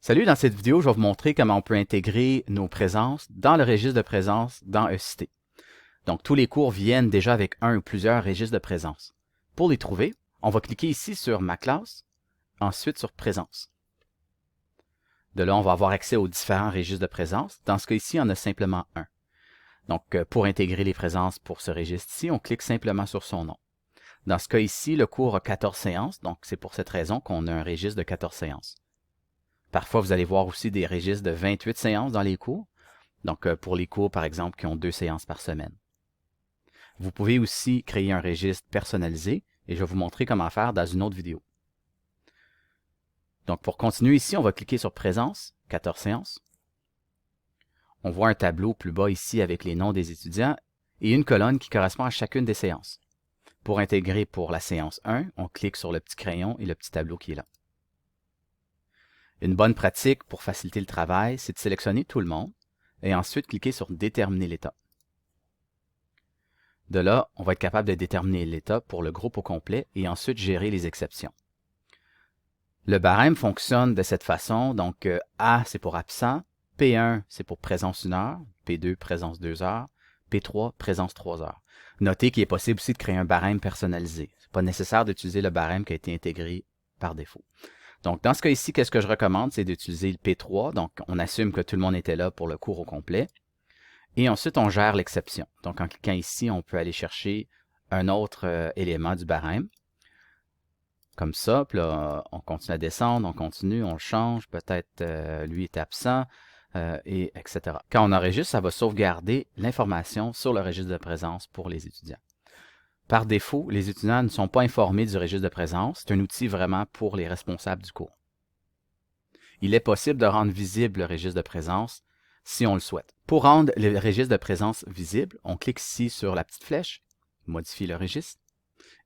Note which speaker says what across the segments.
Speaker 1: Salut, dans cette vidéo, je vais vous montrer comment on peut intégrer nos présences dans le registre de présence dans ECT. Donc, tous les cours viennent déjà avec un ou plusieurs registres de présence. Pour les trouver, on va cliquer ici sur Ma classe, ensuite sur Présence. De là, on va avoir accès aux différents registres de présence. Dans ce cas ici, on a simplement un. Donc, pour intégrer les présences pour ce registre-ci, on clique simplement sur son nom. Dans ce cas ici, le cours a 14 séances, donc c'est pour cette raison qu'on a un registre de 14 séances. Parfois, vous allez voir aussi des registres de 28 séances dans les cours. Donc, pour les cours, par exemple, qui ont 2 séances par semaine. Vous pouvez aussi créer un registre personnalisé et je vais vous montrer comment faire dans une autre vidéo. Donc, pour continuer ici, on va cliquer sur Présence, 14 séances. On voit un tableau plus bas ici avec les noms des étudiants et une colonne qui correspond à chacune des séances. Pour intégrer pour la séance 1, on clique sur le petit crayon et le petit tableau qui est là. Une bonne pratique pour faciliter le travail, c'est de sélectionner tout le monde et ensuite cliquer sur Déterminer l'état. De là, on va être capable de déterminer l'état pour le groupe au complet et ensuite gérer les exceptions. Le barème fonctionne de cette façon, donc A c'est pour absent, P1 c'est pour présence 1 heure, P2 présence 2 heures, P3 présence 3 heures. Notez qu'il est possible aussi de créer un barème personnalisé. Ce n'est pas nécessaire d'utiliser le barème qui a été intégré par défaut. Donc, dans ce cas ici, qu'est-ce que je recommande? C'est d'utiliser le P3. Donc, on assume que tout le monde était là pour le cours au complet. Et ensuite, on gère l'exception. Donc, en cliquant ici, on peut aller chercher un autre élément du barème. Comme ça, puis là, on continue à descendre, on continue, on le change. Peut-être lui est absent, et etc. Quand on enregistre, ça va sauvegarder l'information sur le registre de présence pour les étudiants. Par défaut, les étudiants ne sont pas informés du registre de présence. C'est un outil vraiment pour les responsables du cours. Il est possible de rendre visible le registre de présence si on le souhaite. Pour rendre le registre de présence visible, on clique ici sur la petite flèche, modifier le registre,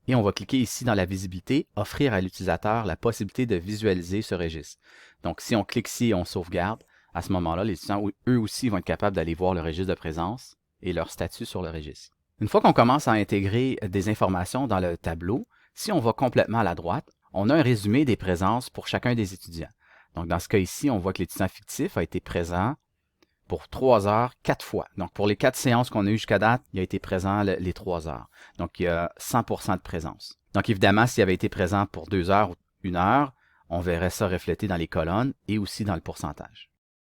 Speaker 1: et on va cliquer ici dans la visibilité, offrir à l'utilisateur la possibilité de visualiser ce registre. Donc, si on clique ici et on sauvegarde, à ce moment-là, les étudiants, eux aussi, vont être capables d'aller voir le registre de présence et leur statut sur le registre. Une fois qu'on commence à intégrer des informations dans le tableau, si on va complètement à la droite, on a un résumé des présences pour chacun des étudiants. Donc, dans ce cas ici, on voit que l'étudiant fictif a été présent pour 3 heures 4 fois. Donc, pour les 4 séances qu'on a eues jusqu'à date, il a été présent les 3 heures. Donc, il y a 100% de présence. Donc, évidemment, s'il avait été présent pour 2 heures ou 1 heure, on verrait ça reflété dans les colonnes et aussi dans le pourcentage.